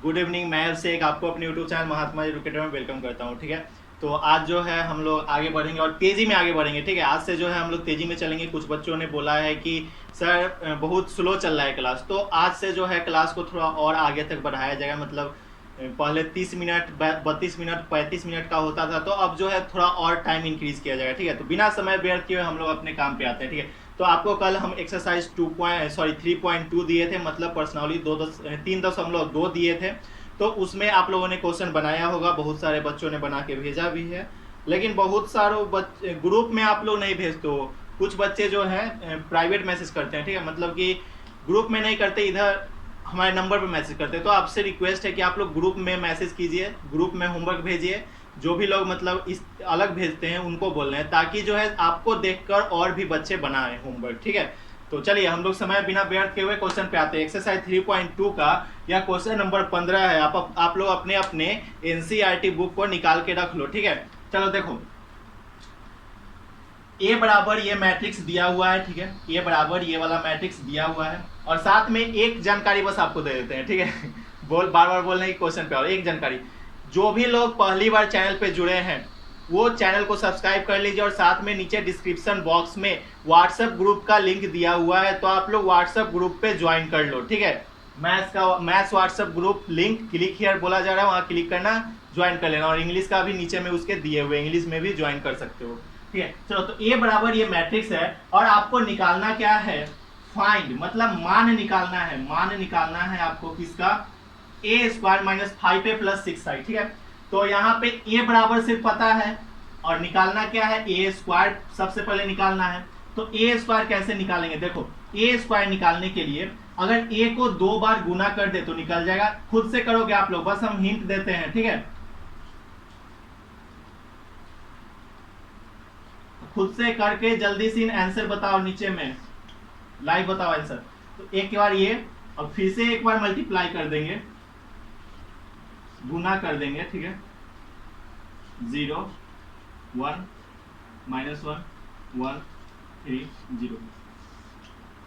Good evening. मैं अभिषेक आपको अपने यूट्यूब चैनल महात्मा एजुकेटर में वेलकम करता हूँ। ठीक है, तो आज जो है हम लोग आगे बढ़ेंगे और तेज़ी में आगे बढ़ेंगे। ठीक है, आज से जो है हम लोग तेज़ी में चलेंगे। कुछ बच्चों ने बोला है कि सर बहुत स्लो चल रहा है क्लास, तो आज से जो है क्लास को थोड़ा और आगे तक बढ़ाया जाएगा। मतलब पहले 30 मिनट 32 मिनट 35 मिनट का होता था, तो अब जो है थोड़ा और टाइम इंक्रीज किया जाएगा। ठीक है, तो बिना समय व्यर्थ किए हम लोग अपने काम पे आते हैं। ठीक है, तो आपको कल हम एक्सरसाइज 3.2 दिए थे, मतलब पर्सनली 3.2 दिए थे। तो उसमें आप लोगों ने क्वेश्चन बनाया होगा, बहुत सारे बच्चों ने बना के भेजा भी है, लेकिन बहुत सारे बच्चे ग्रुप में आप लोग नहीं भेजते हो। कुछ बच्चे जो हैं प्राइवेट मैसेज करते हैं। ठीक है, मतलब कि ग्रुप में नहीं करते, इधर हमारे नंबर पे मैसेज करते हैं। तो आपसे रिक्वेस्ट है कि आप लोग ग्रुप में मैसेज कीजिए, ग्रुप में होमवर्क भेजिए। जो भी लोग मतलब इस अलग भेजते हैं उनको बोल रहे हैं, ताकि जो है आपको देखकर और भी बच्चे बनाए होमवर्क। ठीक है, तो चलिए हम लोग समय बिना व्यर्थ किए हुए क्वेश्चन पे आते हैं। एक्सरसाइज 3.2 का यह क्वेश्चन नंबर 15 है। आप लोग अपने अपने एनसीईआरटी बुक को निकाल के रख लो। ठीक है, चलो देखो, ए बराबर ये मैट्रिक्स दिया हुआ है। ठीक है, ए बराबर ये वाला मैट्रिक्स दिया हुआ है, और साथ में एक जानकारी बस आपको दे देते हैं। ठीक है, बार बार बोलने की क्वेश्चन पे, और एक जानकारी, जो भी लोग पहली बार चैनल पे जुड़े हैं वो चैनल को सब्सक्राइब कर लीजिए, और साथ में नीचे डिस्क्रिप्शन बॉक्स में व्हाट्सएप ग्रुप का लिंक दिया हुआ है, तो आप लोग व्हाट्सएप ग्रुप पे ज्वाइन कर लो। ठीक है, maths WhatsApp group link click here बोला जा रहा है, वहाँ क्लिक करना, ज्वाइन कर लेना। और इंग्लिश का भी नीचे में उसके दिए हुए, इंग्लिश में भी ज्वाइन कर सकते हो। ठीक है, चलो, तो ए बराबर ये मैट्रिक्स है, और आपको निकालना क्या है, फाइंड, मतलब मान निकालना है। मान निकालना है आपको किसका, ए square minus 5a plus 6i। ठीक है, तो यहाँ पे ए बराबर सिर्फ पता है, और निकालना क्या है, ए स्क्वायर सबसे पहले निकालना है। तो ए स्क्वायर कैसे निकालेंगे, देखो, ए स्क्वायर निकालने के लिए अगर ए को 2 बार गुना कर दे तो निकल जाएगा। खुद से करोगे आप लोग, बस हम हिंट देते हैं। ठीक है, खुद से करके जल्दी से आंसर बताओ, नीचे में लाइव बताओ आंसर। तो एक बार ये, और फिर से एक बार मल्टीप्लाई कर देंगे, गुना कर देंगे। ठीक है, 0 1 -1 1 3 0।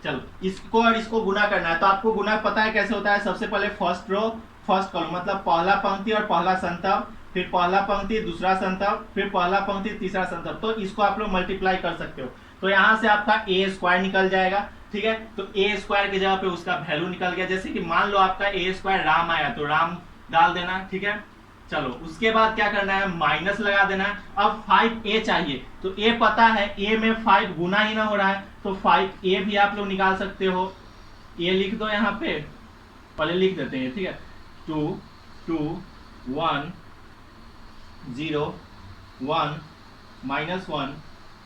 चलो, इसको और इसको गुना करना है, तो आपको गुना पता है कैसे होता है। सबसे पहले फर्स्ट रो फर्स्ट कॉलम, मतलब पहला पंक्ति और पहला संतब, फिर पहला पंक्ति दूसरा संतब, फिर पहला पंक्ति तीसरा संतब। तो इसको आप लोग मल्टीप्लाई कर सकते हो, तो यहाँ से आपका ए स्क्वायर निकल जाएगा। ठीक है, तो ए स्क्वायर की जगह पे उसका वैल्यू निकल गया। जैसे कि मान लो आपका ए स्क्वायर राम आया, तो राम डाल देना। ठीक है, चलो, उसके बाद क्या करना है, माइनस लगा देना है। अब 5a चाहिए, तो a पता है, a में 5 गुना ही ना हो रहा है, तो 5a भी आप लोग निकाल सकते हो। a लिख दो यहाँ पे, पहले लिख देते हैं। ठीक है, 2 2 1 0 1 -1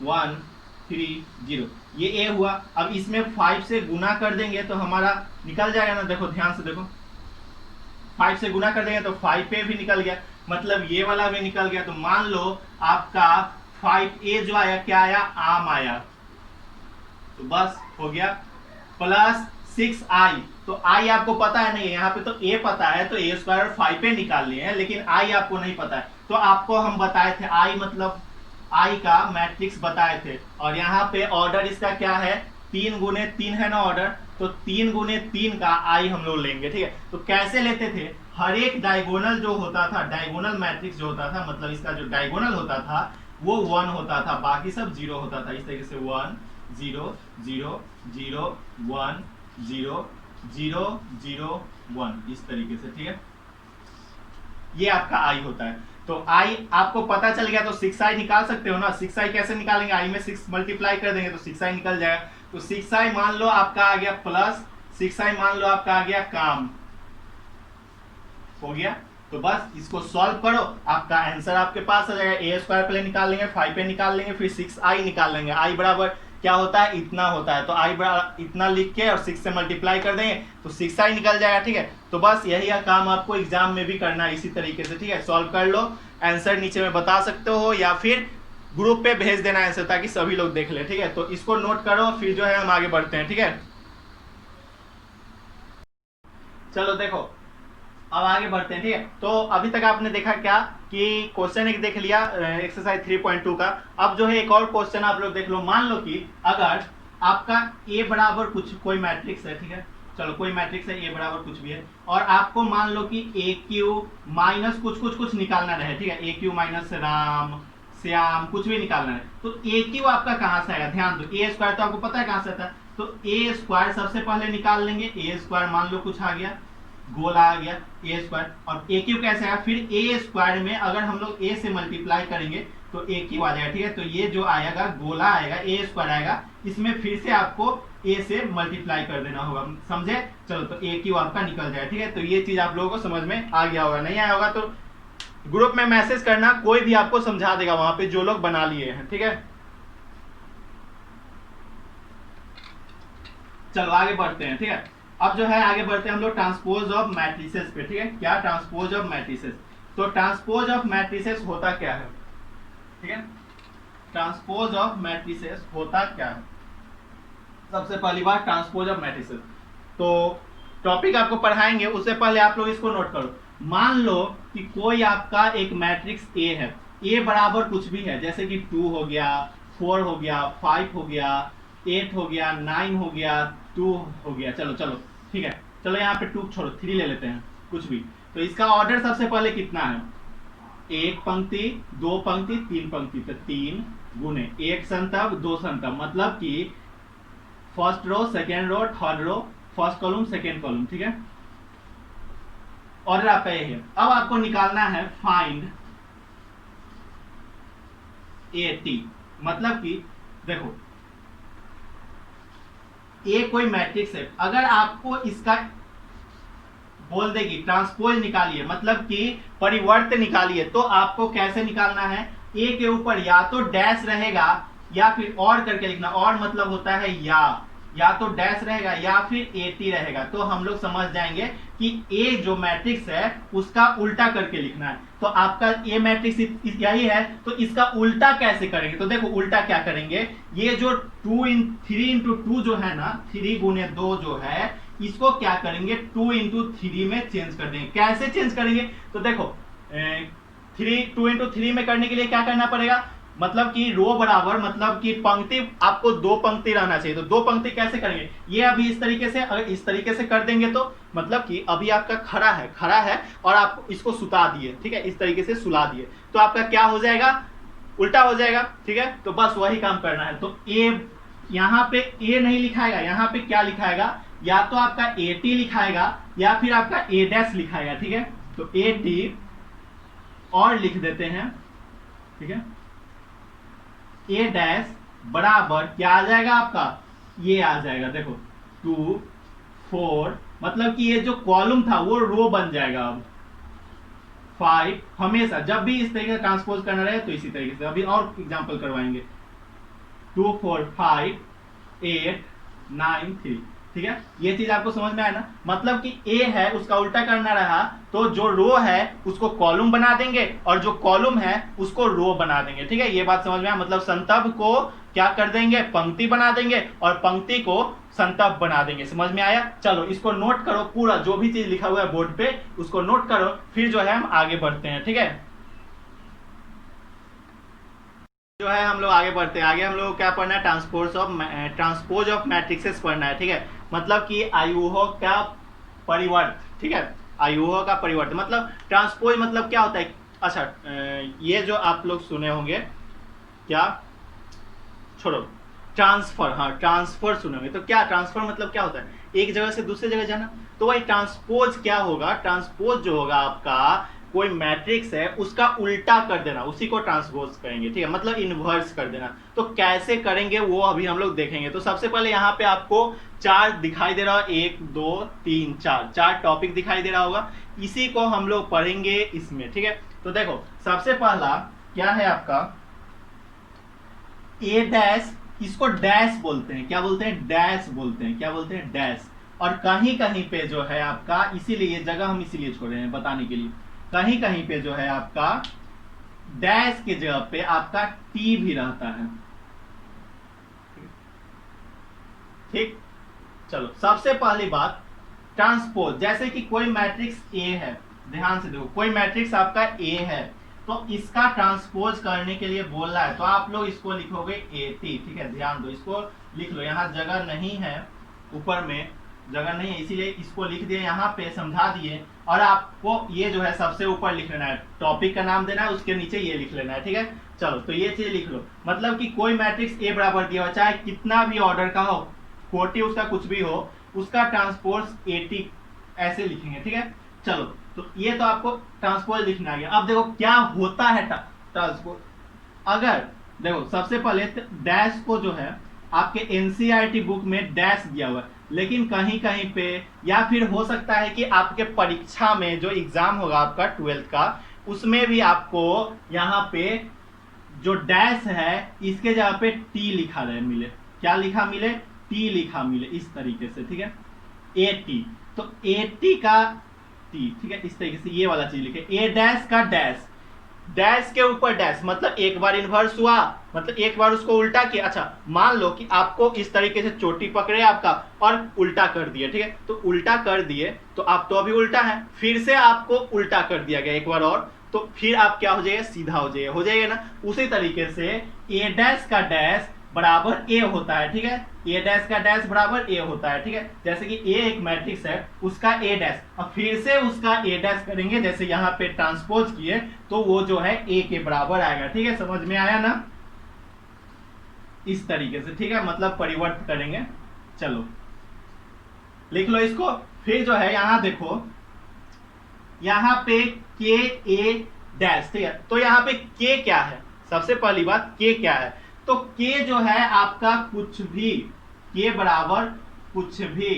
1 3 0, ये a हुआ। अब इसमें 5 से गुना कर देंगे तो हमारा निकल जाएगा ना। देखो ध्यान से देखो, 5 से गुना कर देंगे तो 5a भी निकल गया, मतलब ये वाला भी निकल गया। तो मान लो आपका 5a जो आया, क्या आया, आम आया, तो बस हो गया। प्लस 6i, तो i आपको पता है नहीं, यहाँ पे तो a पता है, तो a स्क्वायर 5a निकाल लिए हैं, लेकिन i आपको नहीं पता है। तो आपको हम बताए थे i मतलब i का मैट्रिक्स बताए थे, और यहाँ पे ऑर्डर इसका क्या है, 3 × 3 है ना ऑर्डर, तो 3 × 3 का i हम लोग लेंगे। ठीक है, तो कैसे लेते थे, हर एक डायगोनल जो होता था, डायगोनल मैट्रिक्स जो होता था, मतलब इसका जो डायगोनल होता था वो 1 होता था, बाकी सब 0 होता था। इस तरीके से 1 0 0 0 1 0 0 0 1, इस तरीके से। ठीक है, ये आपका आई होता है। तो आई आपको पता चल गया, तो 6i निकाल सकते हो ना। 6i कैसे निकालेंगे, आई में 6 मल्टीप्लाई कर देंगे तो 6i निकल जाएगा। तो 6i मान लो आपका आ गया प्लस 6i मान लो आपका आ गया काम, हो गया। तो बस इसको सॉल्व करो, आपका आंसर आपके पास आ जाएगा। ए स्क्वायर पहले निकाल लेंगे, 5a निकाल लेंगे, फिर 6i निकाल लेंगे। i बराबर क्या होता है, इतना होता है, तो i बराबर इतना लिख के और 6 से मल्टीप्लाई कर देंगे तो 6i निकल जाएगा। ठीक है, तो बस यही काम आपको एग्जाम में भी करना है इसी तरीके से। ठीक है, सॉल्व कर लो, आंसर नीचे में बता सकते हो, या फिर ग्रुप पे भेज देना आंसर, ताकि सभी लोग देख ले। ठीक है, तो इसको नोट करो, फिर जो है हम आगे बढ़ते हैं। ठीक है, चलो देखो, अब आगे बढ़ते हैं। ठीक है, तो अभी तक आपने देखा क्या कि क्वेश्चन एक देख लिया एक्सरसाइज 3.2 का। अब जो है एक और क्वेश्चन आप लोग देख लो। मान लो कि अगर आपका a बराबर कुछ कोई मैट्रिक्स है, ठीक है, चलो कोई मैट्रिक्स है, ए बराबर कुछ भी है, और आपको मान लो कि ए क्यू माइनस कुछ कुछ कुछ निकालना रहे, ठीक है, ए क्यू माइनस राम श्याम कुछ भी निकालना है, तो ए क्यू आपका कहां से आएगा, ध्यान दो, ए स्क्वायर तो आपको पता है कहां से आता है, तो ए स्क्वायर सबसे पहले निकाल लेंगे, ए स्क्वायर मान लो कुछ आ गया, गोला आ गया ए स्क्वायर, और ए क्यू कैसे आया, फिर ए स्क्वायर में अगर हम लोग ए से मल्टीप्लाई करेंगे तो ए क्यू आ जाएगा, ठीक है, तो ये जो आएगा गोला आएगा, ए स्क्वायर आएगा, इसमें फिर से आपको ए से मल्टीप्लाई कर देना होगा, समझे, चलो तो ए क्यू आपका निकल जाए, ठीक है, तो ये चीज आप लोगों को समझ में आ गया होगा, नहीं आया होगा तो ग्रुप में मैसेज करना, कोई भी आपको समझा देगा वहां पे जो लोग बना लिए हैं, ठीक है। चलो आगे बढ़ते हैं, ठीक है, अब जो है आगे बढ़ते हैं हम लोग ट्रांसपोज ऑफ मैट्रिसेस पे, ठीक है, क्या ट्रांसपोज ऑफ मैट्रिसेस, तो ट्रांसपोज ऑफ मैट्रिसेस होता क्या है, ठीक है, ट्रांसपोज ऑफ मैट्रिसेस होता क्या है, सबसे पहली बात ट्रांसपोज ऑफ मैट्रिसेस, तो टॉपिक आपको पढ़ाएंगे उससे पहले आप लोग इसको नोट करो, मान लो कि कोई आपका एक मैट्रिक्स ए है, ए बराबर कुछ भी है, जैसे कि 2 हो गया, 4 हो गया, 5 हो गया, 8 हो गया, 9 हो गया, 2 हो गया, चलो चलो ठीक है, चलो यहाँ पे 2 छोड़ो, 3 ले लेते हैं, कुछ भी, तो इसका ऑर्डर सबसे पहले कितना है, एक पंक्ति, दो पंक्ति, तीन पंक्ति, तो 3 गुने एक संतब, दो संतब, मतलब कि first row, second row, third row, first column, second column, ठीक है, ऑर्डर आपका ये है। अब आपको निकालना है फाइंड ए टी, मतलब कि देखो ए कोई मैट्रिक्स है, अगर आपको इसका बोल देगी ट्रांसपोज निकालिए, मतलब कि परिवर्त निकालिए, तो आपको कैसे निकालना है, ए के ऊपर या तो डैश रहेगा या फिर और करके लिखना, और मतलब होता है या तो डैश रहेगा या फिर एटी रहेगा, तो हम लोग समझ जाएंगे कि ए जो मैट्रिक्स है उसका उल्टा करके लिखना है, तो आपका ए मैट्रिक्स यही है, तो इसका उल्टा कैसे करेंगे, तो देखो उल्टा क्या करेंगे, ये जो 3 इंटू 2 जो है ना, 3 गुने 2 जो है, इसको क्या करेंगे 2 इंटू 3 में चेंज कर देंगे, कैसे चेंज करेंगे, तो देखो 2 इंटू 3 में करने के लिए क्या करना पड़ेगा, मतलब कि रो बराबर, मतलब कि पंक्ति आपको 2 पंक्ति रहना चाहिए, तो 2 पंक्ति कैसे करेंगे, ये अभी इस तरीके से, अगर इस तरीके से कर देंगे तो मतलब कि अभी आपका खड़ा है और आप इसको सुता दिए, ठीक है, इस तरीके से सुला दिए, तो आपका क्या हो जाएगा, उल्टा हो जाएगा, ठीक है, तो बस वही काम करना है, तो ए यहाँ पे ए नहीं लिखाएगा, यहाँ पे क्या लिखाएगा, या तो आपका ए टी लिखाएगा या फिर आपका ए डैश लिखाएगा, ठीक है, तो ए टी और लिख देते हैं, ठीक है, ए डैश बराबर क्या आ जाएगा आपका, ये आ जाएगा, देखो 2 4, मतलब कि ये जो कॉलम था वो रो बन जाएगा, अब 5, हमेशा जब भी इस तरीके से ट्रांसपोज करना रहे तो इसी तरीके से, अभी और एग्जांपल करवाएंगे, 2 4 5 8 9 3, ठीक है, ये चीज आपको समझ में आया ना, मतलब कि ए है उसका उल्टा करना रहा, तो जो रो है उसको कॉलम बना देंगे और जो कॉलम है उसको रो बना देंगे, ठीक है, ये बात समझ में आया, मतलब संतब को क्या कर देंगे, पंक्ति बना देंगे और पंक्ति को संतब बना देंगे, समझ में आया, चलो इसको नोट करो, पूरा जो भी चीज लिखा हुआ है बोर्ड पे उसको नोट करो, फिर जो है हम आगे बढ़ते हैं, ठीक है, जो है हम लोग आगे बढ़ते हैं, आगे हम लोग क्या पढ़ना है, ट्रांसपोज ऑफ मैट्रिक्सेस पढ़ना है, ठीक है, मतलब कि आयुहो का परिवर्त, ठीक है, आयुहो का परिवर्त, मतलब ट्रांसपोज मतलब क्या होता है, अच्छा ये जो आप लोग सुने होंगे, क्या छोड़ो, ट्रांसफर, हाँ ट्रांसफर सुनेंगे, तो क्या ट्रांसफर मतलब क्या होता है, एक जगह से दूसरी जगह जाना, तो वही ट्रांसपोज क्या होगा, ट्रांसपोज जो होगा आपका कोई मैट्रिक्स है उसका उल्टा कर देना, उसी को ट्रांसपोज करेंगे, ठीक है, मतलब इनवर्स कर देना, तो कैसे करेंगे वो अभी हम लोग देखेंगे, तो सबसे पहले यहाँ पे आपको 4 दिखाई दे रहा है, 1 2 3 4 टॉपिक दिखाई दे रहा होगा, इसी को हम लोग पढ़ेंगे इसमें, ठीक है, तो देखो सबसे पहला क्या है आपका ए डैश, इसको डैश बोलते हैं, क्या बोलते हैं, डैश बोलते हैं, क्या बोलते हैं, डैश, और कहीं कहीं पे जो है आपका, इसीलिए जगह हम इसीलिए छोड़े हैं बताने के लिए, कहीं कहीं पे जो है आपका डैश के जगह पे आपका टी भी रहता है, ठीक, चलो सबसे पहली बात ट्रांसपोज, जैसे कि कोई मैट्रिक्स ए है, ध्यान से देखो, कोई मैट्रिक्स आपका ए है, तो इसका ट्रांसपोज करने के लिए बोल रहा है, तो आप लोग इसको लिखोगे ए टी, ठीक है, ध्यान दो, इसको लिख लो, यहाँ जगह नहीं है ऊपर में, जगह नहीं है, इसीलिए इसको लिख दिए यहाँ पे, समझा दिए। और आपको ये जो है सबसे ऊपर लिख लेना है, टॉपिक का नाम देना है, उसके नीचे ये लिख लेना है, ठीक है। चलो तो ये चीज लिख लो, मतलब कि कोई मैट्रिक्स ए बराबर दिया हो, चाहे कितना भी ऑर्डर का हो, 40 उसका कुछ भी हो, उसका ट्रांसपोज 80 ऐसे लिखेंगे, ठीक है। चलो तो ये तो आपको ट्रांसपोज लिखना आ गया। अब देखो क्या होता है ट्रांसपोज। अगर देखो सबसे पहले डैश को जो है आपके एनसीईआरटी बुक में डैश दिया हुआ है, लेकिन कहीं कहीं पे या फिर हो सकता है कि आपके परीक्षा में जो एग्जाम होगा आपका 12th का, उसमें भी आपको यहाँ पे जो डैश है इसके जगह पे टी लिखा रहे मिले। क्या लिखा मिले? टी लिखा मिले, इस तरीके से, ठीक है। ए टी, तो ए टी का टी, ठीक है, इस तरीके से ये वाला चीज लिखे। ए डैश का डैश, डैश के ऊपर डैश, मतलब एक बार इन्वर्स हुआ, मतलब एक बार उसको उल्टा किया। अच्छा मान लो कि आपको इस तरीके से चोटी पकड़े आपका और उल्टा कर दिए, ठीक है, तो उल्टा कर दिए तो आप तो अभी उल्टा है, फिर से आपको उल्टा कर दिया गया एक बार और, तो फिर आप क्या हो जाएगा? सीधा हो जाएगा ना। उसी तरीके से ए डैश का डैश बराबर ए होता है, ठीक है। ए डैश का डैश बराबर ए होता है, ठीक है। जैसे कि ए एक मैट्रिक्स है, उसका ए डैश, अब फिर से उसका ए डैश करेंगे, जैसे यहाँ पे ट्रांसपोज किए, तो वो जो है ए के बराबर आएगा, ठीक है। समझ में आया ना? इस तरीके से, ठीक है, मतलब परिवर्त करेंगे। चलो लिख लो इसको। फिर जो है यहाँ देखो, यहाँ पे के ए डैश, ठीक है, तो यहाँ पे के क्या है? सबसे पहली बात के क्या है? तो के जो है आपका कुछ भी, के बराबर कुछ भी,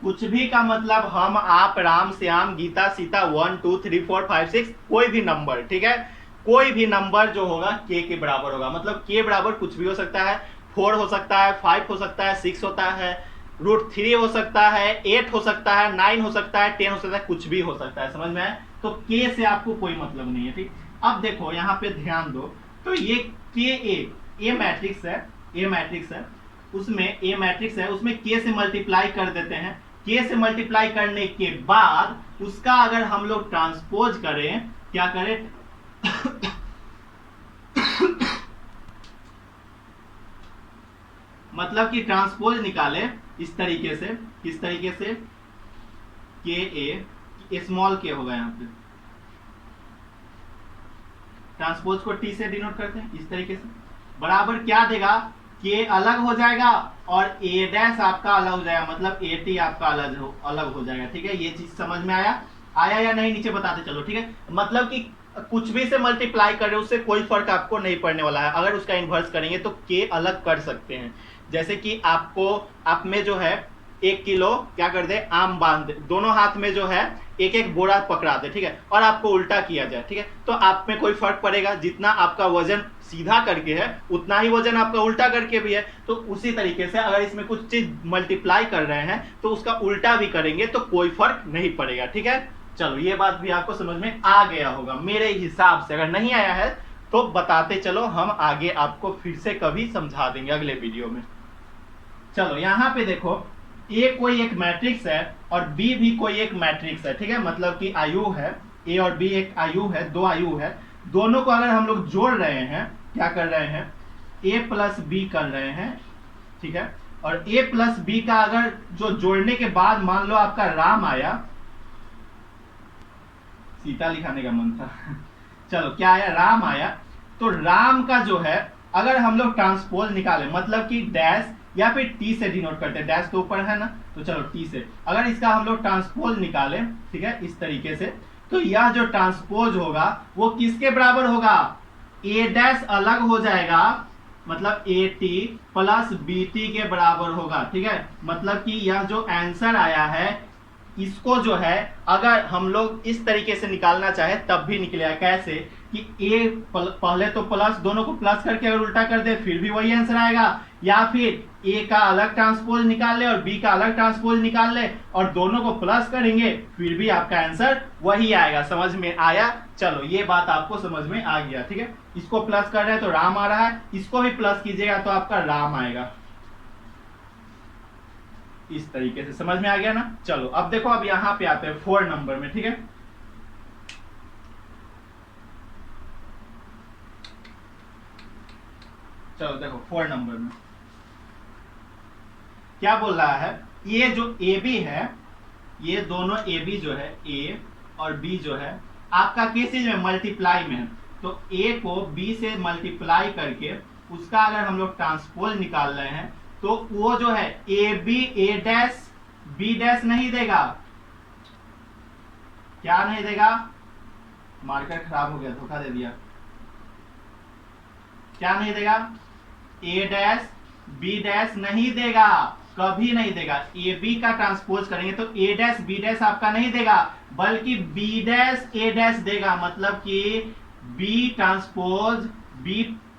कुछ भी का मतलब हम आप राम श्याम गीता सीता 1 2 3 4 5 6 कोई भी नंबर, ठीक है, कोई भी नंबर जो होगा के बराबर होगा। मतलब के बराबर कुछ भी हो सकता है, 4 हो सकता है, 5 हो सकता है, 6 होता है, √3 हो सकता है, 8 हो सकता है, 9 हो सकता है, 10 हो सकता है, कुछ भी हो सकता है। समझ में आया? तो के से आपको कोई मतलब नहीं है, ठीक। अब देखो यहाँ पे ध्यान दो, तो ये के ए मैट्रिक्स है, ए मैट्रिक्स है, उसमें ए मैट्रिक्स है, उसमें के से मल्टीप्लाई कर देते हैं। के से मल्टीप्लाई करने के बाद उसका अगर हम लोग ट्रांसपोज करें, क्या करें? मतलब कि ट्रांसपोज निकाले इस तरीके से, किस तरीके से? के ए स्मॉल के होगा यहाँ पे, ट्रांसपोज को टी से डिनोट करते हैं इस तरीके से, बराबर क्या देगा? के अलग हो जाएगा और ए डैश आपका अलग हो जाएगा, मतलब ए टी आपका अलग हो जाएगा, ठीक है। ये चीज समझ में आया या नहीं? नीचे बताते चलो, ठीक है। मतलब कि कुछ भी से मल्टीप्लाई करें उससे कोई फर्क आपको नहीं पड़ने वाला है। अगर उसका इन्वर्स करेंगे तो के अलग कर सकते हैं। जैसे कि आपको, आप में जो है 1 किलो क्या कर दे? आम बांध दे, दोनों हाथ में जो है एक एक बोरा पकड़ा दे, ठीक है, और आपको उल्टा किया जाए, ठीक है, तो आप में कोई फर्क पड़ेगा? जितना आपका वजन सीधा करके है उतना ही वजन आपका उल्टा करके भी है। तो उसी तरीके से अगर इसमें कुछ चीज मल्टीप्लाई कर रहे हैं तो उसका उल्टा भी करेंगे तो कोई फर्क नहीं पड़ेगा, ठीक है। चलो ये बात भी आपको समझ में आ गया होगा मेरे हिसाब से। अगर नहीं आया है तो बताते चलो, हम आगे आपको फिर से कभी समझा देंगे अगले वीडियो में। चलो यहाँ पे देखो, ए कोई एक मैट्रिक्स है और बी भी कोई एक मैट्रिक्स है, ठीक है, मतलब कि आयु है, ए और बी एक आयु है, दो आयु है। दोनों को अगर हम लोग जोड़ रहे हैं, क्या कर रहे हैं? ए प्लस बी कर रहे हैं, ठीक है। और ए प्लस बी का अगर जो जोड़ने के बाद मान लो आपका राम आया, सीता लिखाने का मन था चलो क्या आया? राम आया। तो राम का जो है अगर हम लोग ट्रांसपोज निकाले, मतलब कि डैश या फिर टी से डिनोट करते हैं, डैश के ऊपर है ना, तो चलो टी से अगर इसका हम लोग ट्रांसपोज निकाले, ठीक है, इस तरीके से, तो यह जो ट्रांसपोज होगा वो किसके बराबर होगा? ए डैश अलग हो जाएगा, मतलब A T plus B T के बराबर होगा, ठीक है। मतलब कि यह जो आंसर आया है इसको जो है अगर हम लोग इस तरीके से निकालना चाहे तब भी निकलेगा। कैसे? कि ए पहले तो प्लस, दोनों को प्लस करके अगर उल्टा कर दे फिर भी वही आंसर आएगा, या फिर ए का अलग ट्रांसपोज निकाल ले और बी का अलग ट्रांसपोज निकाल ले और दोनों को प्लस करेंगे फिर भी आपका आंसर वही आएगा। समझ में आया? चलो ये बात आपको समझ में आ गया, ठीक है। इसको प्लस कर रहे हैं तो राम आ रहा है, इसको भी प्लस कीजिएगा तो आपका राम आएगा। इस तरीके से समझ में आ गया ना? चलो अब देखो, अब यहां पे आते हैं 4 नंबर में, ठीक है। चलो देखो 4 नंबर में क्या बोल रहा है, ये जो ए बी है, ये दोनों ए बी जो है, ए और बी जो है आपका किस चीज में, मल्टीप्लाई में है। तो ए को बी से मल्टीप्लाई करके उसका अगर हम लोग ट्रांसपोज निकाल रहे हैं तो वो जो है A B A dash B dash नहीं देगा। क्या नहीं देगा, मार्कर खराब हो गया, धोखा दे दिया। क्या नहीं देगा, ए डैश बी डैश नहीं देगा, कभी नहीं देगा। ए बी का ट्रांसपोज करेंगे तो ए डैश बी डैश आपका नहीं देगा, बल्कि बी डैश ए डैश देगा। मतलब कि बी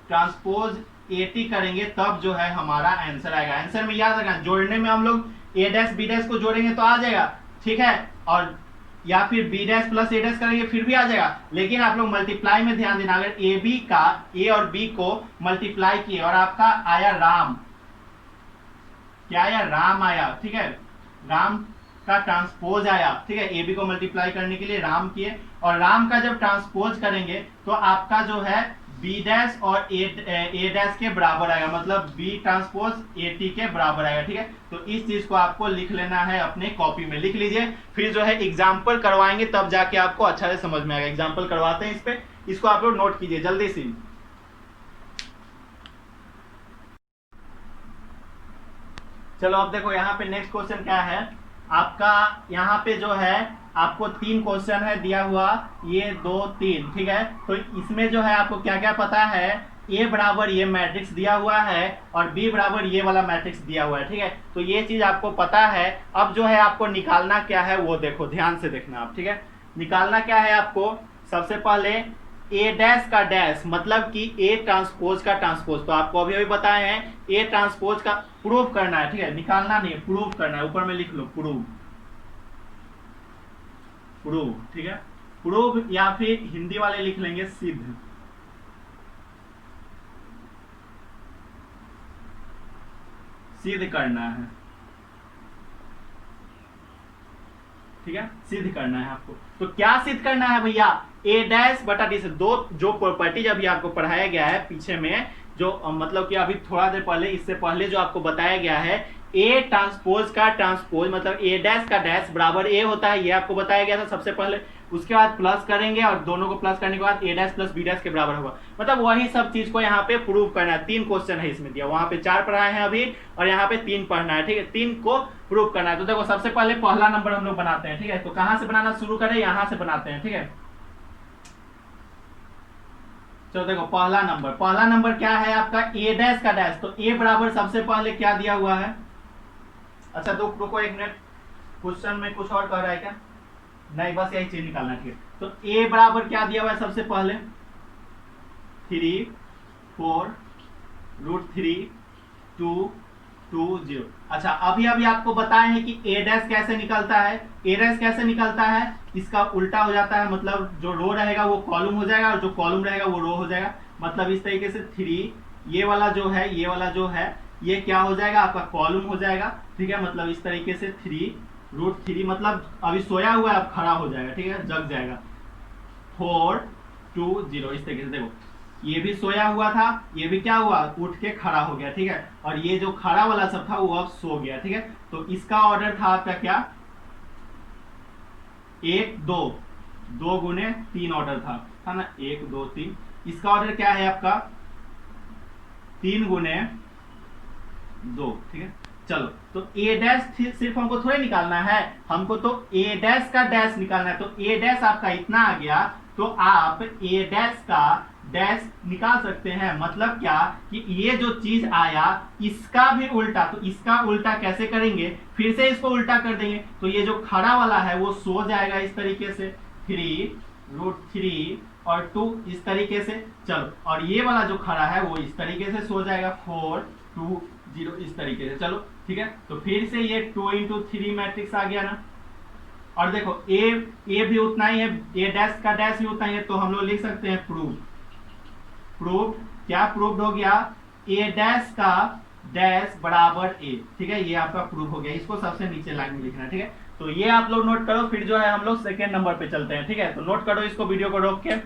ट्रांसपोज ए टी करेंगे तब जो है हमारा आंसर आएगा। आंसर में याद रखना, जोड़ने में हम लोग ए डैश बी डैश को जोड़ेंगे तो आ जाएगा, ठीक है, और या फिर बी डैश प्लस ए डैश करेंगे फिर भी आ जाएगा। लेकिन आप लोग मल्टीप्लाई में ध्यान देना, अगर ए बी का ए और बी को मल्टीप्लाई किए और आपका आया राम, क्या आया, राम आया, ठीक है, राम का ट्रांसपोज आया, ठीक है, ए बी को मल्टीप्लाई करने के लिए राम किए, और राम का जब ट्रांसपोज करेंगे तो आपका जो है बी डैश और ए डैश के बराबर आएगा, मतलब बी ट्रांसपोज ए टी के बराबर आएगा, ठीक है। तो इस चीज को आपको लिख लेना है, अपने कॉपी में लिख लीजिए, फिर जो है एग्जाम्पल करवाएंगे तब जाके आपको अच्छा से समझ में आएगा। एग्जाम्पल करवाते हैं इस पे, इसको आप लोग नोट कीजिए जल्दी से। चलो अब देखो यहाँ पे नेक्स्ट क्वेश्चन क्या है आपका, यहाँ पे जो है आपको 3 क्वेश्चन है दिया हुआ, ये 2 3, ठीक है। तो इसमें जो है आपको क्या क्या पता है, ए बराबर ये मैट्रिक्स दिया हुआ है और बी बराबर ये वाला मैट्रिक्स दिया हुआ है, ठीक है। तो ये चीज आपको पता है। अब जो है आपको निकालना क्या है वो देखो, ध्यान से देखना आप, ठीक है। निकालना क्या है आपको, सबसे पहले ए डैश का डैश, मतलब कि ए ट्रांसपोज का ट्रांसपोज, तो आपको अभी अभी बताए हैं ए ट्रांसपोज का प्रूफ करना है, ठीक है, निकालना नहीं, प्रूफ करना है। ऊपर में लिख लो प्रूफ, प्रूफ, ठीक है, प्रूफ, या फिर हिंदी वाले लिख लेंगे सिद्ध, सिद्ध करना है, ठीक है, सिद्ध करना है आपको। तो क्या सिद्ध करना है भैया, ए डैश बटा डी से दो जो प्रॉपर्टीज अभी आपको पढ़ाया गया है पीछे में, जो मतलब कि अभी थोड़ा देर पहले, इससे पहले जो आपको बताया गया है, ए ट्रांसपोज का ट्रांसपोज मतलब ए डैश का डैश बराबर ए होता है, ये आपको बताया गया था सबसे पहले। उसके बाद प्लस करेंगे और दोनों को प्लस करने के बाद ए डैश प्लस बी डैश के बराबर होगा, मतलब वही सब चीज को यहाँ पे प्रूव करना है। 3 क्वेश्चन है इसमें दिया, वहां पे 4 पढ़ाए हैं अभी और यहाँ पे 3 पढ़ना है, ठीक है, 3 को प्रूव करना है। तो देखो सबसे पहले पहला नंबर हम लोग बनाते हैं, ठीक है। तो कहां से बनाना शुरू करें, यहां से बनाते हैं, ठीक है। चलो देखो पहला नंबर क्या है आपका, ए डैश का डैश, तो ए बराबर सबसे पहले क्या दिया हुआ है, अच्छा तो रुको एक मिनट, क्वेश्चन में कुछ और कह रहा है क्या, नहीं बस यही चीज निकालना है, ठीक है। तो ए बराबर क्या दिया हुआ है सबसे पहले, 3 4 √3 2 2 0। अच्छा अभी आपको बताए हैं कि ए डैश कैसे निकलता है, ए डैश कैसे निकलता है, इसका उल्टा हो जाता है, मतलब जो रो रहेगा वो कॉलम हो जाएगा और जो कॉलम रहेगा वो रो हो जाएगा। मतलब इस तरीके से 3, ये वाला जो है ये क्या हो जाएगा आपका कॉलम हो जाएगा, ठीक है। मतलब इस तरीके से 3 √3, मतलब अभी सोया हुआ है अब खड़ा हो जाएगा, ठीक है, जग जाएगा, 4 2 0। इस तरीके से देखो ये भी सोया हुआ था, ये भी क्या हुआ, उठ के खड़ा हो गया, ठीक है, और ये जो खड़ा वाला सब था वो अब सो गया, ठीक है। तो इसका ऑर्डर था आपका क्या, 1 2 2 गुने 3 ऑर्डर था ना, 1 2 3। इसका ऑर्डर क्या है आपका 3 गुने 2, ठीक है। चलो तो ए डैश सिर्फ हमको थोड़े निकालना है, हमको तो ए डैश का डैश निकालना है। तो ए डैश आपका इतना आ गया, तो आप ए डैश का डैश निकाल सकते हैं। मतलब क्या कि ये जो चीज आया इसका भी उल्टा, तो इसका उल्टा कैसे करेंगे, फिर से इसको उल्टा कर देंगे, तो ये जो खड़ा वाला है वो सो जाएगा इस तरीके से, 3 √3 और 2 इस तरीके से। चलो और ये वाला जो खड़ा है वो इस तरीके से सो जाएगा, 4 2 0 इस तरीके से। चलो ठीक है, तो फिर से ये 2 × 3 मैट्रिक्स आ गया ना। और देखो ए भी उतना ही है, ए डैश का डैश भी उतना ही है, तो हम लोग लिख सकते हैं प्रूफ। क्या प्रूफ हो गया, ए डैश का डैश बराबर ए, ठीक है, ये आपका प्रूफ हो गया। इसको सबसे नीचे लाइन में लिखना है, ठीक है। तो ये आप लोग नोट करो, फिर जो है हम लोग सेकेंड नंबर पे चलते हैं, ठीक है। तो नोट करो इसको, वीडियो को रोक के।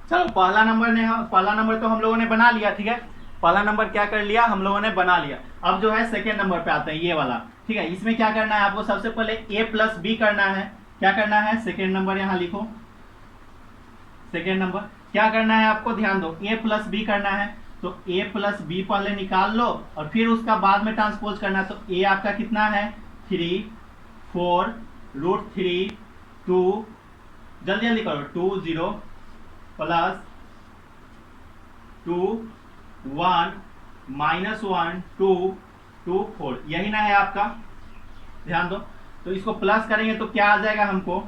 चलो पहला नंबर तो हम लोगों ने बना लिया, ठीक है। पहला नंबर क्या कर लिया हम लोगों ने, बना लिया। अब जो है सेकेंड नंबर पे आते हैं, ये वाला, ठीक है। इसमें क्या करना है आपको, सबसे पहले a प्लस बी करना है। क्या करना है, सेकेंड नंबर यहाँ लिखो, सेकेंड नंबर क्या करना है आपको, ध्यान दो, a प्लस बी करना है। तो a प्लस बी पहले निकाल लो और फिर उसका बाद में ट्रांसपोज करना है। तो a आपका कितना है, 3, 4, √3, 2, जल्दी जल्दी करो, 2 0 प्लस 2 1 -1 2 2 4, यही ना है आपका, ध्यान दो। तो इसको प्लस करेंगे तो क्या आ जाएगा हमको,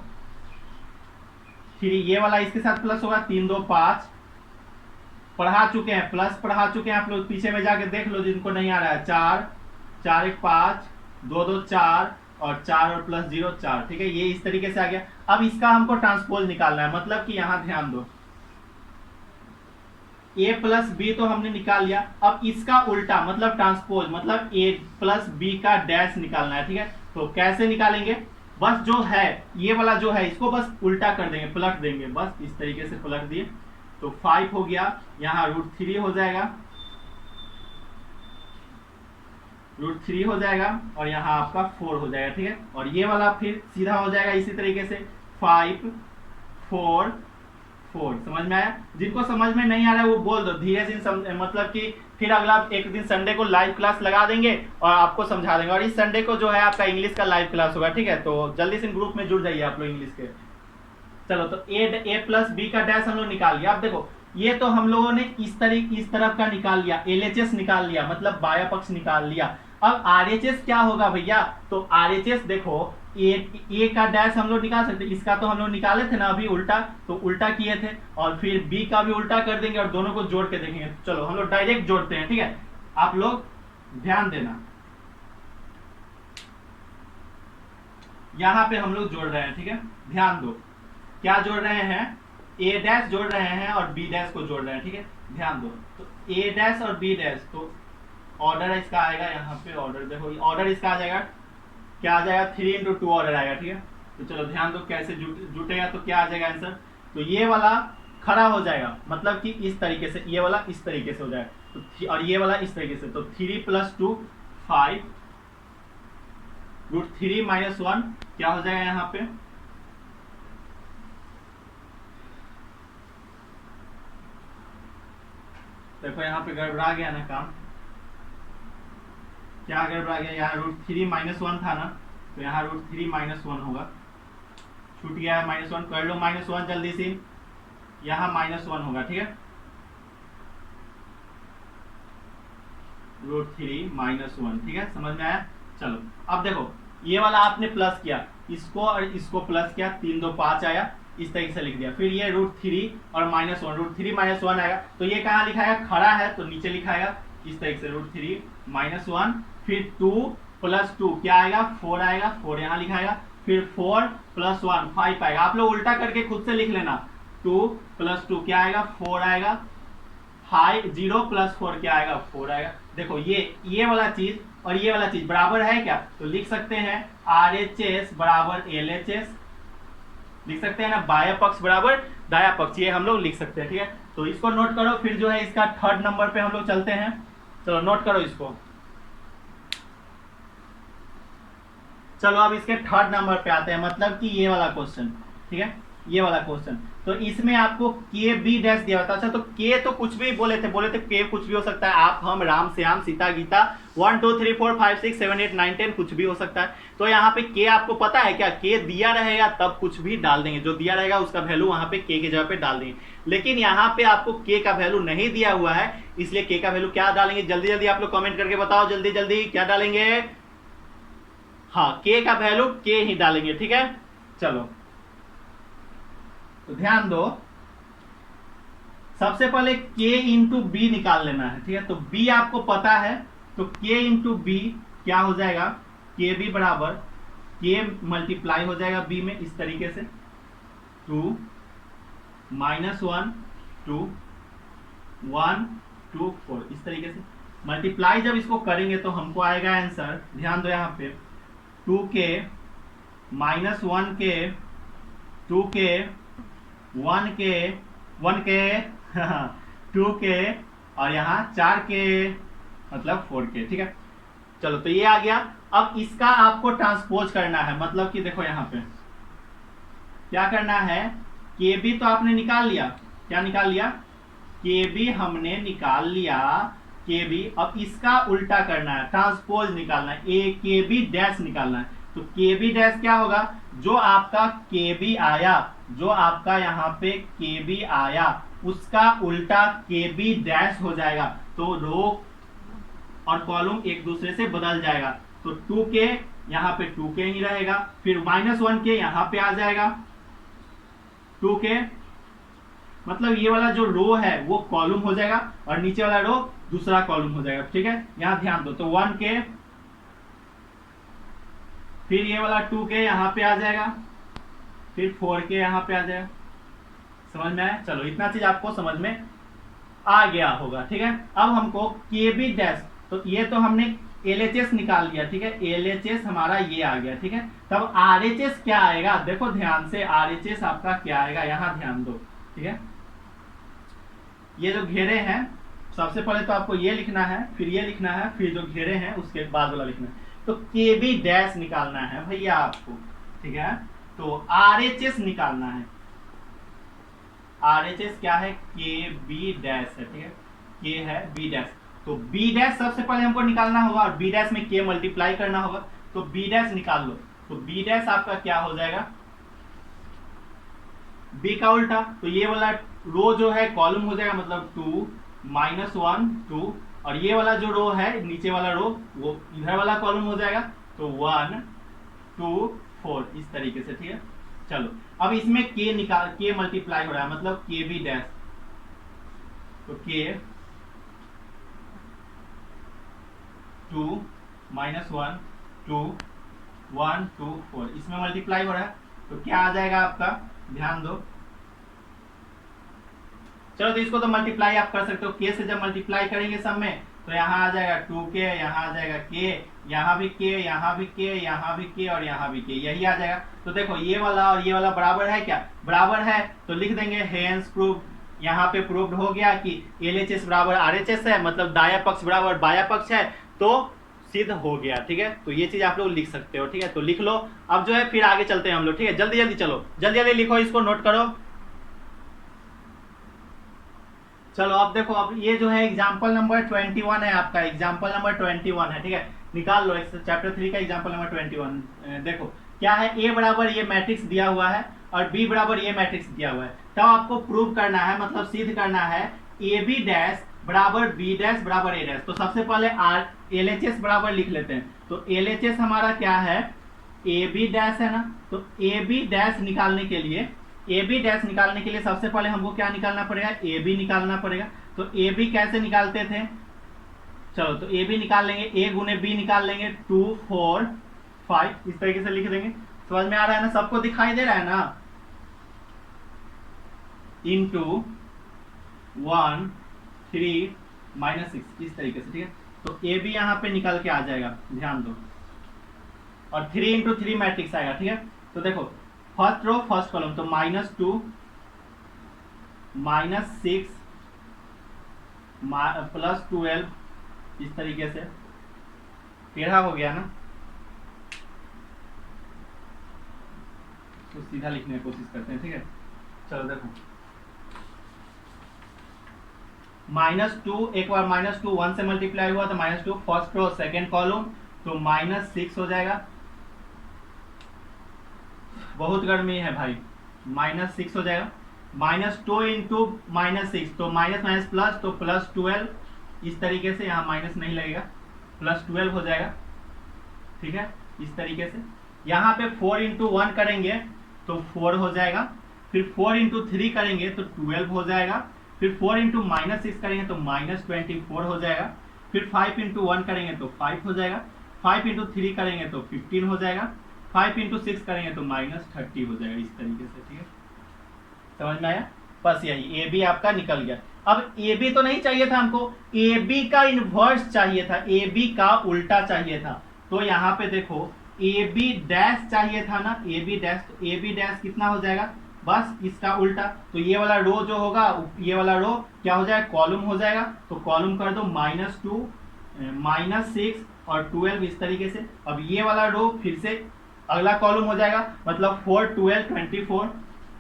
3, ये वाला इसके साथ प्लस होगा, 3 2 5, पढ़ा चुके हैं, प्लस पढ़ा चुके हैं आप लोग, पीछे में जाके देख लो जिनको नहीं आ रहा है। 4 4 1 5 2 2 4 और 4 और प्लस 0 4, ठीक है। ये इस तरीके से आ गया। अब इसका हमको ट्रांसपोज निकालना है, मतलब कि यहाँ ध्यान दो, a प्लस बी तो हमने निकाल लिया, अब इसका उल्टा मतलब ट्रांसपोज, मतलब a प्लस बी का डैश निकालना है, ठीक है। तो कैसे निकालेंगे, बस जो है ये वाला जो है इसको बस उल्टा कर देंगे, पलट देंगे, बस इस तरीके से पलट दिए तो 5 हो गया, यहाँ √3 हो जाएगा, √3 हो जाएगा और यहाँ आपका 4 हो जाएगा, ठीक है। और ये वाला फिर सीधा हो जाएगा इसी तरीके से, 5 4 4, समझ में आया। जिनको समझ में नहीं आ रहा है वो बोल दो धीरे से, मतलब कि फिर अगला एक दिन संडे को लाइव क्लास लगा देंगे और आपको समझा देंगे। और इस संडे को जो है आपका इंग्लिश का लाइव क्लास होगा, ठीक है। तो जल्दी से ग्रुप में जुड़ जाइए आप लोग इंग्लिश के। चलो, तो a प्लस बी का डैश हम लोग निकाल लिया। अब देखो, ये तो हम लोगों ने इस तरफ का निकाल लिया, LHS निकाल लिया, मतलब बाया पक्ष निकाल लिया। अब RHS क्या होगा भैया, तो RHS देखो, ए का डैश हम लोग निकाल सकते, इसका तो हम लोग निकाले थे ना अभी उल्टा, तो उल्टा किए थे, और फिर बी का भी उल्टा कर देंगे और दोनों को जोड़ के देखेंगे। चलो हम लोग डायरेक्ट जोड़ते हैं, ठीक है। आप लोग ध्यान देना, यहां पे हम लोग जोड़ रहे हैं, ठीक है। ध्यान दो, क्या जोड़ रहे हैं, ए डैश जोड़ रहे हैं और बी डैश को जोड़ रहे हैं, ठीक है। ध्यान दो, तो ए डैश और बी डैश, तो ऑर्डर इसका आएगा, यहाँ पे ऑर्डर देखो, ऑर्डर इसका आ जाएगा, क्या आ जाएगा, 3 × 2 ऑर्डर आएगा, ठीक है। तो चलो ध्यान दो कैसे जुटेगा, तो क्या आ जाएगा आंसर, तो ये वाला खड़ा हो जाएगा, मतलब कि इस तरीके से, ये वाला इस तरीके से हो जाएगा, तो और ये वाला इस तरीके से, तो 3 + 2 5, √3 - 1 क्या हो जाएगा यहाँ पे, देखो यहाँ पे गड़बड़ा गया ना काम, क्या गड़बड़ा गया, यहाँ √3 - 1 था ना, तो यहाँ √3 - 1 होगा, छूट गया है -1, कर लो -1 जल्दी से, यहाँ -1 होगा, ठीक है। √3 - 1, ठीक है, समझ में आया। चलो अब देखो, ये वाला आपने प्लस किया, इसको और इसको प्लस किया, 3 2 5 आया, इस तरीके से लिख दिया। फिर ये √3 और -1, √3 - 1 आएगा, तो ये कहाँ लिखाएगा, खड़ा है तो नीचे लिखाएगा इस तरीके से, √3 - 1, फिर 2 + 2 क्या आएगा, 4 आएगा, 4 यहाँ लिखाएगा, फिर 4 + 1 5 आएगा। आप लोग उल्टा करके खुद से लिख लेना, 2 + 2 क्या आएगा, 4 आएगा, 0 + 4 क्या आएगा, 4 आएगा। देखो ये वाला चीज और ये वाला चीज बराबर है क्या, तो लिख सकते हैं RHS = LHS, लिख सकते हैं ना, बाया पक्ष बराबर दाया पक्ष, ये हम लोग लिख सकते हैं, ठीक है। तो इसको नोट करो, फिर जो है इसका थर्ड नंबर पे हम लोग चलते हैं। चलो नोट करो इसको, चलो अब इसके थर्ड नंबर पे आते हैं, मतलब कि ये वाला क्वेश्चन, ठीक है, ये वाला क्वेश्चन। तो इसमें आपको KB डैश दिया होता है। अच्छा, तो K तो कुछ भी बोले थे K कुछ भी हो सकता है, आप, हम, राम, श्याम, सीता, गीता, 1 2 3 4 5 6 7 8 9 10 कुछ भी हो सकता है। तो यहाँ पे K आपको पता है क्या, K दिया रहेगा तब कुछ भी डाल देंगे, जो दिया रहेगा उसका वैल्यू वहां पे K की जगह पे डाल देंगे। लेकिन यहाँ पे आपको K का वैल्यू नहीं दिया हुआ है, इसलिए K का वैल्यू क्या डालेंगे, जल्दी जल्दी आप लोग कॉमेंट करके बताओ, जल्दी जल्दी क्या डालेंगे, हाँ K का वैल्यू K ही डालेंगे, ठीक है। चलो तो ध्यान दो, सबसे पहले K × B निकाल लेना है, ठीक है। तो B आपको पता है, तो K × B क्या हो जाएगा, KB बराबर K मल्टीप्लाई हो जाएगा B में इस तरीके से, 2 -1 2 1 2 4 इस तरीके से मल्टीप्लाई जब इसको करेंगे तो हमको आएगा आंसर, ध्यान दो यहाँ पे, 2K -1K 2K 1K 2K और यहाँ 4k मतलब 4k, ठीक है। चलो तो ये आ गया। अब इसका आपको ट्रांसपोज करना है, मतलब कि देखो यहाँ पे क्या करना है, के बी तो आपने निकाल लिया, क्या निकाल लिया, के बी हमने निकाल लिया, के बी। अब इसका उल्टा करना है, ट्रांसपोज निकालना है, ए के बी डैश निकालना है। तो के बी डैश क्या होगा, जो आपका के बी आया, जो आपका यहाँ पे के बी आया उसका उल्टा के बी डैश हो जाएगा। तो रो और कॉलम एक दूसरे से बदल जाएगा। तो 2k यहाँ पे 2k ही रहेगा, फिर -1k यहाँ पे आ जाएगा 2k, मतलब ये वाला जो रो है वो कॉलम हो जाएगा और नीचे वाला रो दूसरा कॉलम हो जाएगा, ठीक है। यहाँ ध्यान दो, तो 1k, फिर ये वाला 2k यहाँ पे आ जाएगा, फिर 4k यहाँ पे आ जाएगा। समझ में आया? चलो इतना चीज आपको समझ में आ गया होगा, ठीक है। अब हमको के बी डैश, तो ये तो हमने LHS निकाल लिया, ठीक है, LHS हमारा ये आ गया, ठीक है। तब RHS क्या आएगा, देखो ध्यान से, RHS आपका क्या आएगा, यहाँ ध्यान दो, ठीक है। ये जो घेरे हैं, सबसे पहले तो आपको ये लिखना है, फिर ये लिखना है, फिर जो घेरे हैं उसके बाद वाला लिखना है। तो के बी डैश निकालना है भैया आपको, ठीक है। तो RHS निकालना है, RHS क्या है, के बी डैश है, ठीक है, के है बी डैश। तो बी डैश सबसे पहले हमको निकालना होगा और बी डैश में के मल्टीप्लाई करना होगा। तो बी डैश निकाल लो, तो बी डैश आपका क्या हो जाएगा, बी का उल्टा, तो ये वाला रो जो है कॉलम हो जाएगा, मतलब 2 -1 2, और ये वाला जो रो है नीचे वाला रो वो इधर वाला कॉलम हो जाएगा, तो 1 2 4 इस तरीके से, ठीक है। चलो अब इसमें के निकाल, के मल्टीप्लाई हो रहा है, मतलब के बी डैश, तो के 2 -1 2 1 2 4 इसमें मल्टीप्लाई हो रहा है, तो क्या आ जाएगा आपका, ध्यान दो। चलो तो इसको तो मल्टीप्लाई आप कर सकते हो, के से जब मल्टीप्लाई करेंगे सब में तो यहाँ आ जाएगा 2k, यहाँ आ जाएगा k, यहाँ भी k, यहाँ भी k, यहाँ भी k और यहाँ भी k, यही आ जाएगा। तो देखो ये वाला और ये वाला बराबर है क्या, बराबर है, तो लिख देंगे हेंस प्रूव। यहाँ पे प्रूव्ड हो गया कि LHS बराबर RHS है, मतलब दाया पक्ष बराबर बाया पक्ष है, तो सिद्ध हो गया, ठीक है। तो ये चीज आप लोग लिख सकते हो, ठीक है। तो लिख लो। अब जो है फिर आगे चलते हैं हम लोग, ठीक है। जल्दी जल्दी चलो, जल्दी जल्दी लिखो, इसको नोट करो। चलो अब देखो, अब ये जो है एग्जाम्पल नंबर 21 है आपका, एग्जाम्पल नंबर 21 है, ठीक है। निकाल लो चैप्टर 3 का एग्जाम्पल नंबर 21। देखो क्या है, ए बराबर ये मैट्रिक्स दिया हुआ है और बी बराबर ये मैट्रिक्स दिया हुआ है। तब आपको प्रूव करना है, मतलब सिद्ध करना है, ए बी डैश बराबर बी डैश बराबर ए डैश। तो सबसे पहले LHS बराबर लिख लेते हैं। तो LHS हमारा क्या है, ए बी डैश है ना। तो ए बी डैश निकालने के लिए, ए बी डैश निकालने के लिए सबसे पहले हमको क्या निकालना पड़ेगा, ए बी निकालना पड़ेगा। तो ए बी कैसे निकालते थे, चलो तो ए बी निकाल लेंगे, ए गुने बी निकाल लेंगे, 2 4 5 इस तरीके से लिख देंगे। समझ में आ रहा है ना, सबको दिखाई दे रहा है ना, इंटू 1 3 -6 इस तरीके से, ठीक है। तो ए बी यहाँ पे निकल के आ जाएगा, ध्यान दो, और 3 × 3 मैट्रिक्स आएगा, ठीक है। तो देखो फर्स्ट रो फर्स्ट कॉलम, तो -2 -6 +12 इस तरीके से टेढ़ा हो गया ना, तो सीधा लिखने की कोशिश करते हैं, ठीक है। चलो देखो -2 एक बार -2 1 से मल्टीप्लाई हुआ तो -2 फर्स्ट रो सेकेंड कॉलम, तो -6 हो जाएगा। बहुत गर्मी है भाई, -6 हो जाएगा। -2 × -6 तो माइनस प्लस, तो +12 इस तरीके से, यहाँ माइनस नहीं लगेगा, +12 हो जाएगा, ठीक है, इस तरीके से। यहाँ पे 4 × 1 करेंगे तो 4 हो जाएगा, फिर 4 × 3 करेंगे तो 12 हो जाएगा, फिर 4 × -6 करेंगे तो -24 हो जाएगा, फिर 5 × 1 करेंगे तो 5 हो जाएगा, 5 × 3 करेंगे तो 15 हो जाएगा, 5 × 6 करेंगे तो -30 हो जाएगा, इस तरीके से, ठीक है। समझ में आया, बस यही ए बी आपका निकल गया। अब ए बी तो नहीं चाहिए था हमको, ए बी का इनवर्स चाहिए था, ए बी का उल्टा चाहिए था। तो यहाँ पे देखो ए बी डैश चाहिए था ना, ए बी डैश, तो ए बी डैश कितना हो जाएगा, बस इसका उल्टा। तो ये वाला रो जो होगा, ये वाला रो क्या हो जाएगा, कॉलम हो जाएगा। तो कॉलम कर दो -2 -6 और 12 इस तरीके से। अब ये वाला रो फिर से अगला कॉलम हो जाएगा, मतलब 4 12 24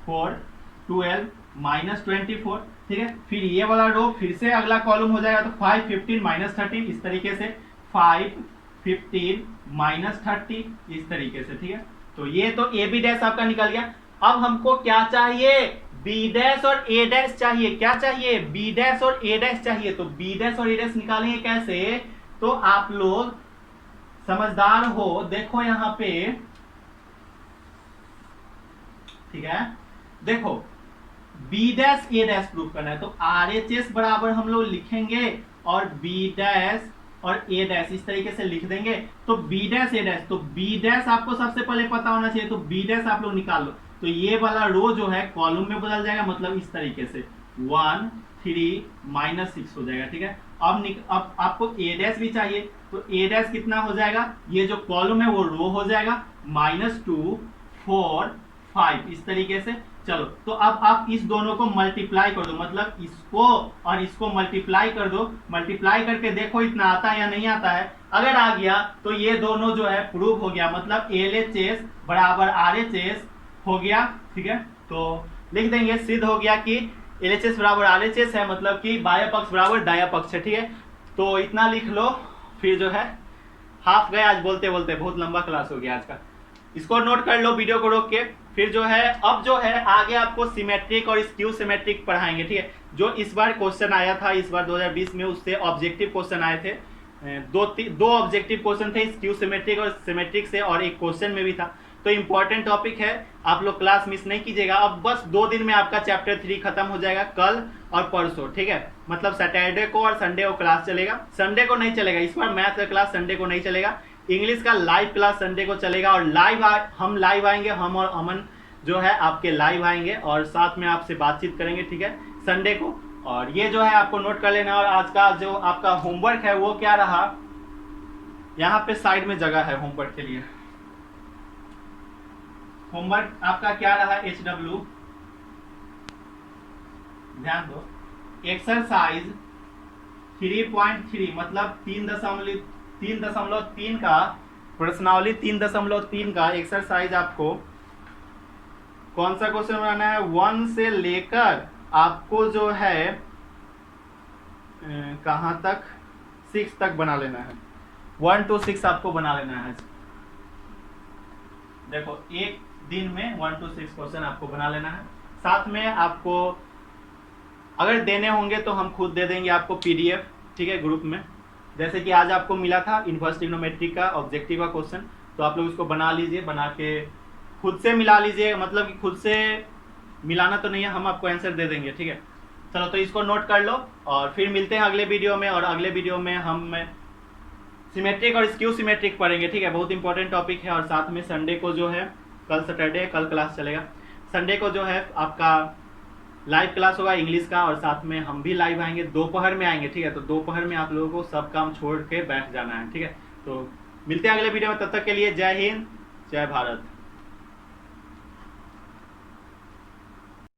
4 12 -24, ठीक है। फिर ये वाला रो फिर से अगला कॉलम हो जाएगा, तो 5 15 -13 इस तरीके से, 5 15 -30 इस तरीके से, ठीक है। तो ये तो ए बी डैश आपका निकल गया। अब हमको क्या चाहिए, बी डैश और ए डैश चाहिए। क्या चाहिए, बी डैश और ए डैश चाहिए। तो बी डैश और ए डैश निकालेंगे कैसे, तो आप लोग समझदार हो, देखो यहां पे, ठीक है। देखो बी डैश ए डैश प्रूफ करना है, तो आर एच एस बराबर हम लोग लिखेंगे और बी डैश और ए डैश इस तरीके से लिख देंगे। तो बी डैश ए डैश, तो बी डैश आपको सबसे पहले पता होना चाहिए, तो बी डैश आप लोग निकाल लो। तो ये वाला रो जो है कॉलम में बदल जाएगा, मतलब इस तरीके से 1 3 -6 हो जाएगा, ठीक है। अब आपको ए डैश भी चाहिए, तो ए डैश कितना हो जाएगा, ये जो कॉलम है वो रो हो जाएगा, -2 4 5 इस तरीके से। चलो तो अब आप इस दोनों को मल्टीप्लाई कर दो, मतलब इसको और इसको मल्टीप्लाई कर दो। मल्टीप्लाई करके देखो इतना आता है या नहीं आता है। अगर आ गया तो ये दोनों जो है प्रूव हो गया, मतलब LHS बराबर RHS हो गया, ठीक है। तो लिख देंगे, सिद्ध हो गया कि LHS बराबर RHS है, मतलब कि बाह्य पक्ष बराबर दाह्य पक्ष है, ठीक है। तो इतना लिख लो। फिर जो है हाफ गए आज बोलते बोलते, बहुत लंबा क्लास हो गया आज का। इसको नोट कर लो वीडियो को रोक के। फिर जो है अब जो है आगे आपको सिमेट्रिक और स्क्यू सिमेट्रिक पढ़ाएंगे, ठीक है। जो इस बार क्वेश्चन आया था, इस बार 2020 में, उससे ऑब्जेक्टिव क्वेश्चन आए थे। दो ऑब्जेक्टिव क्वेश्चन थे, स्क्यू सिमेट्रिक और सिमेट्रिक से, और एक क्वेश्चन में भी था। तो इंपॉर्टेंट टॉपिक है, आप लोग क्लास मिस नहीं कीजिएगा। अब बस 2 दिन में आपका चैप्टर 3 खत्म हो जाएगा, कल और परसों, ठीक है। मतलब सैटरडे को और संडे को क्लास चलेगा। संडे को नहीं चलेगा इस बार, मैथ का क्लास संडे को नहीं चलेगा। इंग्लिश का लाइव क्लास संडे को चलेगा, और हम लाइव आएंगे, हम और अमन जो है आपके लाइव आएंगे और साथ में आपसे बातचीत करेंगे, ठीक है, संडे को। और ये जो है आपको नोट कर लेना। और आज का जो आपका होमवर्क है वो क्या रहा, यहाँ पे साइड में जगह है होमवर्क के लिए। होमवर्क आपका क्या रहा, HW, ध्यान दो, एक्सरसाइज 3.3 मतलब 3.3 का प्रश्नावली 3.3 का एक्सरसाइज आपको कौन सा क्वेश्चन बनाना है, 1 से लेकर आपको जो है कहां तक, 6 तक बना लेना है। 1 to 6 आपको बना लेना है। देखो एक दिन में 1 to 6 क्वेश्चन आपको बना लेना है। साथ में आपको अगर देने होंगे तो हम खुद दे देंगे आपको PDF, ठीक है, ग्रुप में। जैसे कि आज आपको मिला था इनवर्स ट्रिग्नोमेट्री का ऑब्जेक्टिव का क्वेश्चन, तो आप लोग इसको बना लीजिए, बना के खुद से मिला लीजिए, मतलब कि खुद से मिलाना तो नहीं है, हम आपको आंसर दे देंगे, ठीक है। चलो तो इसको नोट कर लो, और फिर मिलते हैं अगले वीडियो में। और अगले वीडियो में हम सिमेट्रिक और स्क्यू सिमेट्रिक पढ़ेंगे, ठीक है, बहुत इंपॉर्टेंट टॉपिक है। और साथ में संडे को जो है, कल सैटरडे, कल क्लास चलेगा, संडे को जो है आपका लाइव क्लास होगा इंग्लिश का, और साथ में हम भी लाइव आएंगे, दोपहर में आएंगे, ठीक है। तो दोपहर में आप लोगों को सब काम छोड़ के बैठ जाना है, ठीक है। तो मिलते हैं अगले वीडियो में, तब तक के लिए जय हिंद, जय भारत।